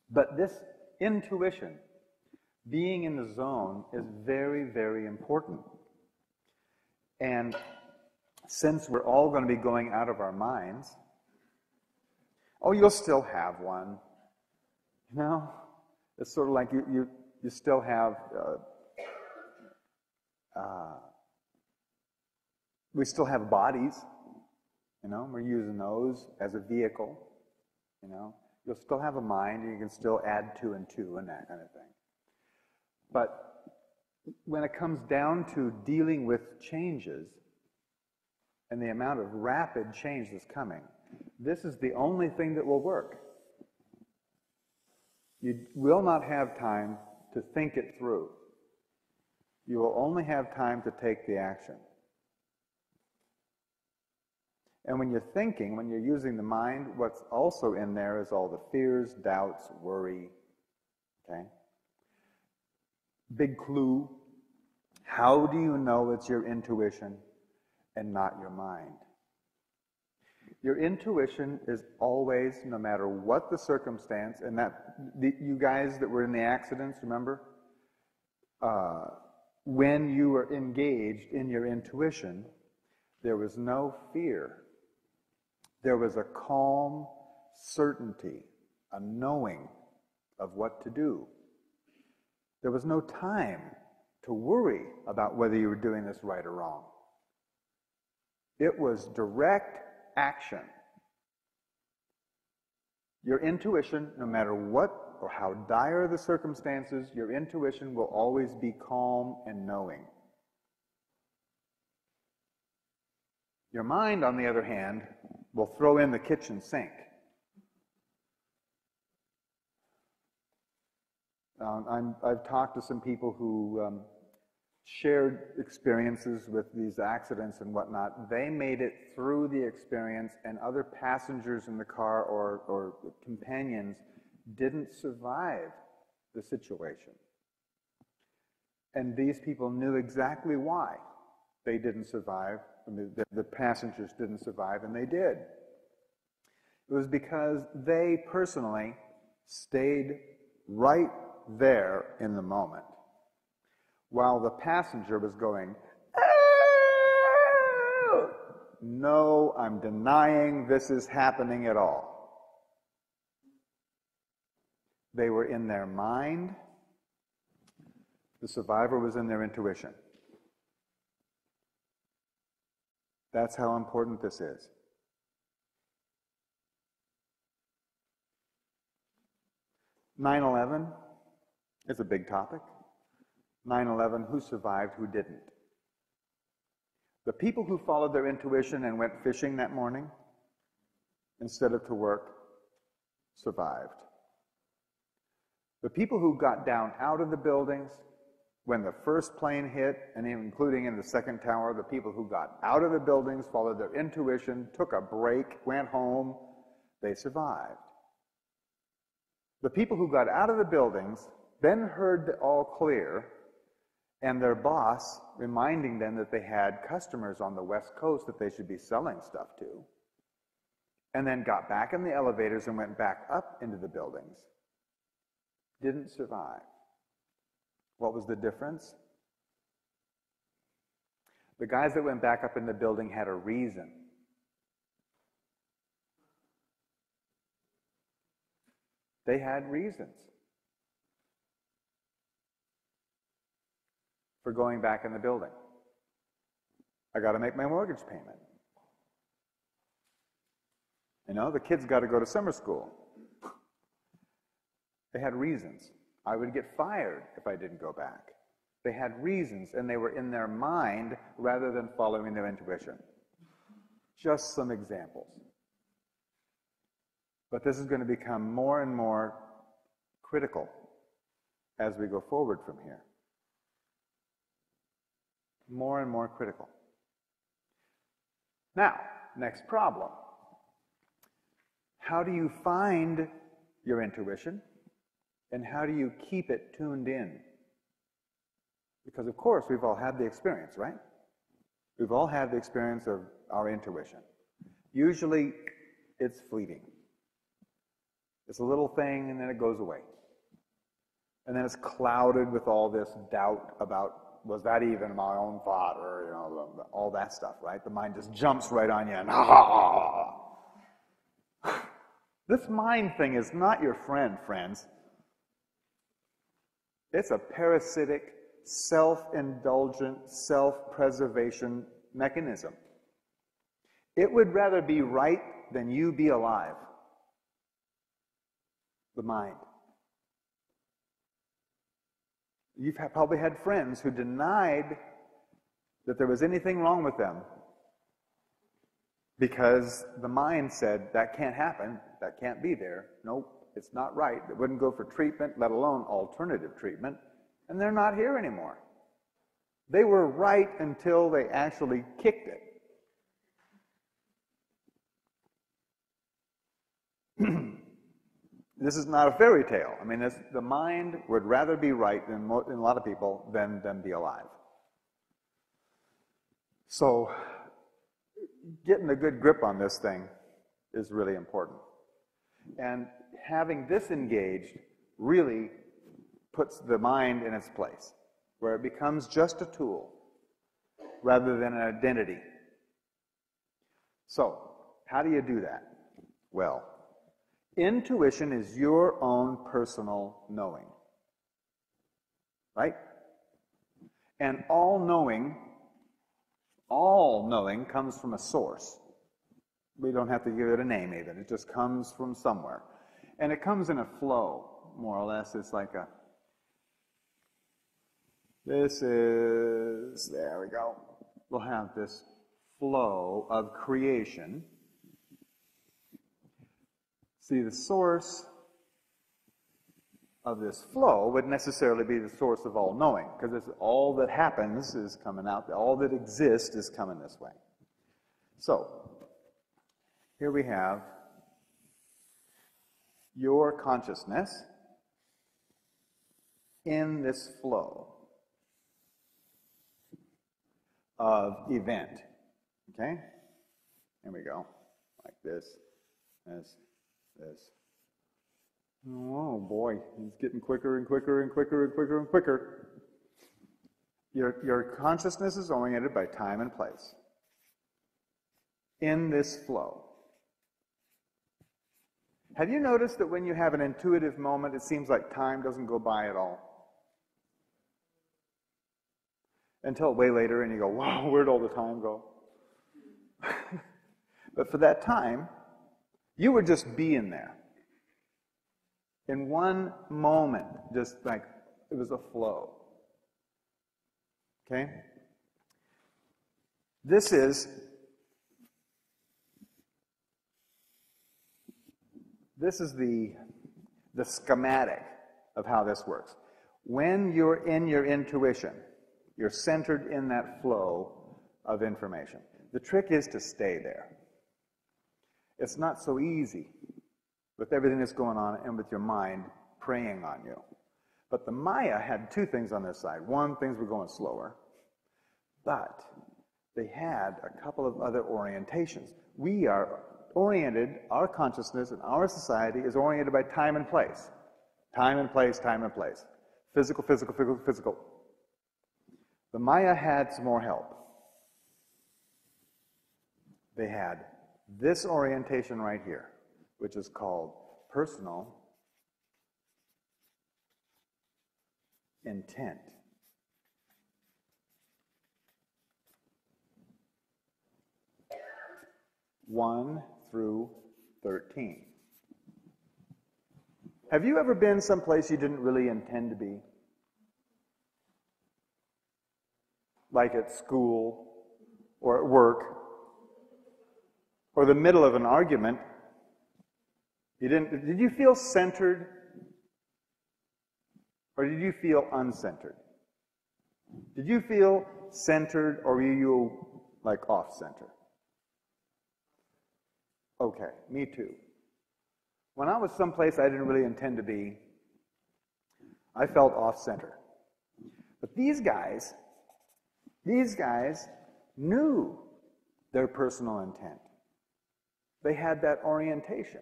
But this intuition, being in the zone, is very, very important. And since we're all going to be going out of our minds, oh, you'll still have one. You know? It's sort of like you still have, we still have bodies, you know? We're using those as a vehicle, you know? You'll still have a mind, and you can still add two and two and that kind of thing. But when it comes down to dealing with changes and the amount of rapid change that's coming, this is the only thing that will work. You will not have time to think it through. You will only have time to take the action. And when you're thinking, when you're using the mind, what's also in there is all the fears, doubts, worry. Okay? Big clue. How do you know it's your intuition and not your mind? Your intuition is always, no matter what the circumstance, and you guys that were in the accidents, remember? When you were engaged in your intuition, there was no fear. There was a calm certainty, a knowing of what to do. There was no time to worry about whether you were doing this right or wrong. It was direct action. Your intuition, no matter what or how dire the circumstances, your intuition will always be calm and knowing. Your mind, on the other hand, will throw in the kitchen sink. I've talked to some people who shared experiences with these accidents and whatnot. They made it through the experience, and other passengers in the car or companions didn't survive the situation. And these people knew exactly why they didn't survive. The passengers didn't survive, and they did. It was because they personally stayed right there in the moment, while the passenger was going, "Oh, no, I'm denying this is happening at all." They were in their mind. The survivor was in their intuition. That's how important this is. 9/11 is a big topic. 9/11, who survived, who didn't? The people who followed their intuition and went fishing that morning, instead of to work, survived. The people who got down out of the buildings when the first plane hit, and including in the second tower, the people who got out of the buildings, followed their intuition, took a break, went home, they survived. The people who got out of the buildings then heard the all clear, and their boss reminding them that they had customers on the West Coast that they should be selling stuff to, and then got back in the elevators and went back up into the buildings, didn't survive. What was the difference? The guys that went back up in the building had a reason. They had reasons for going back in the building. I got to make my mortgage payment. You know, the kids got to go to summer school. They had reasons. I would get fired if I didn't go back. They had reasons, and they were in their mind rather than following their intuition. Just some examples. But this is going to become more and more critical as we go forward from here. More and more critical. Now, next problem. How do you find your intuition? And how do you keep it tuned in? Because, of course, we've all had the experience, right? We've all had the experience of our intuition. Usually, it's fleeting. It's a little thing, and then it goes away. And then it's clouded with all this doubt about, was that even my own thought, or, you know, all that stuff, right? The mind just jumps right on you, and This mind thing is not your friend, friends. It's a parasitic, self-indulgent, self-preservation mechanism. It would rather be right than you be alive. The mind. You've probably had friends who denied that there was anything wrong with them because the mind said, that can't happen, that can't be there, nope, it's not right. It wouldn't go for treatment, let alone alternative treatment, and they're not here anymore. They were right until they actually kicked it. This is not a fairy tale. I mean, the mind would rather be right than a lot of people than be alive. So, getting a good grip on this thing is really important. And having this engaged really puts the mind in its place, where it becomes just a tool rather than an identity. So, how do you do that? Well, intuition is your own personal knowing. Right? And all knowing comes from a source. We don't have to give it a name even. It just comes from somewhere. And it comes in a flow, more or less. It's like there we go. We'll have this flow of creation. See, the source of this flow would necessarily be the source of all knowing, because all that happens is coming out, all that exists is coming this way. So, here we have your consciousness in this flow of event. Okay? Here we go. Like this. Oh boy, it's getting quicker and quicker and quicker and quicker and quicker. Your consciousness is oriented by time and place. In this flow. Have you noticed that when you have an intuitive moment, it seems like time doesn't go by at all? Until way later and you go, wow, where'd all the time go? But for that time, you were just being there. In one moment, just like it was a flow. Okay? This is the schematic of how this works. When you're in your intuition, you're centered in that flow of information. The trick is to stay there. It's not so easy with everything that's going on and with your mind preying on you. But the Maya had two things on their side. One, things were going slower, but they had a couple of other orientations. We are oriented, our consciousness and our society is oriented by time and place. Time and place, time and place. Physical, physical, physical, physical. The Maya had some more help. They had this orientation right here, which is called personal intent. One through 13. Have you ever been someplace you didn't really intend to be? Like at school or at work or the middle of an argument? Did you feel centered or did you feel uncentered? Did you feel centered or were you like off-center? Okay, me too. When I was someplace I didn't really intend to be, I felt off-center. But these guys knew their personal intent. They had that orientation.